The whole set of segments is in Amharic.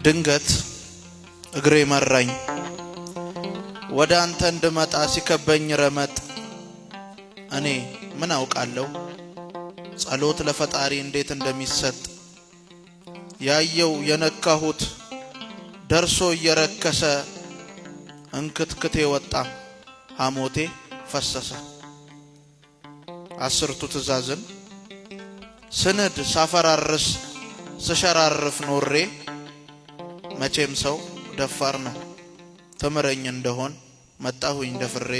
ድንገት እግሬ መራኝ ወደ አንተ እንድመጣ ሲከበኝ ረመጥ። እኔ ምን አውቃለሁ ጸሎት ለፈጣሪ እንዴት እንደሚሰጥ። ያየው የነካሁት ደርሶ እየረከሰ እንክትክቴ ወጣ ሐሞቴ ፈሰሰ። አስርቱ ትእዛዝን ስንድ ሳፈራርስ ስሸራርፍ ኖሬ መቼም ሰው ደፋር ነው ተመረኝ እንደሆን መጣሁኝ ደፍሬ።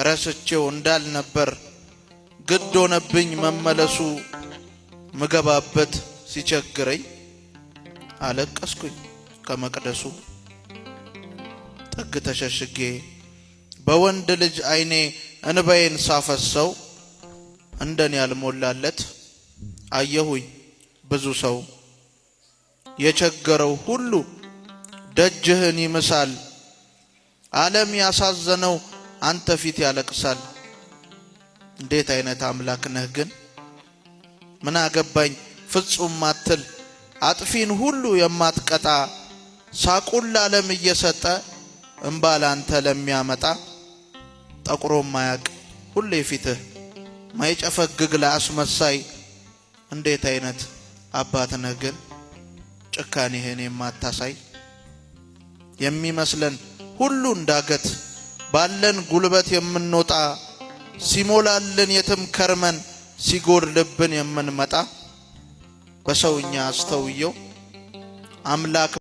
ረስቼው እንዳልነበር ግድ ሆነብኝ መመለሱ ምገባበት ሲቸግረኝ አለቀስኩኝ ከመቅደሱ። ጥግ ተሸሽጌ በወንድ ልጅ አይኔ እንባዬን ሳፈሰው እንደኔ ያልሞላለት አየሁኝ ብዙ ሰው። የቸገረው ሁሉ ደጅህን ይምሳል ዓለም ያሳዘነው አንተ ፊት ያለቅሳል። እንዴት አይነት አምላክ ነህ ግን ምን አገባኝ ፍጹም ማትል አጥፊን ሁሉ የማትቀጣ ሳቁን ለዓለም እየሰጠ እንባ ላንተ ለሚያመጣ ጠቁሮ ማያቅ ሁሌ ፊትህ ማይጨፈግግ ለአስመሳይ እንዴት አይነት አባት ነህ ግን ጭካኔህን የማታሳይ። የሚመስለን ሁሉ እንዳገት ባለን ጉልበት የምንወጣ ሲሞላልን የትም ከርመን ሲጎድልብን የምንመጣ በሰውኛ አስተውየው አምላክ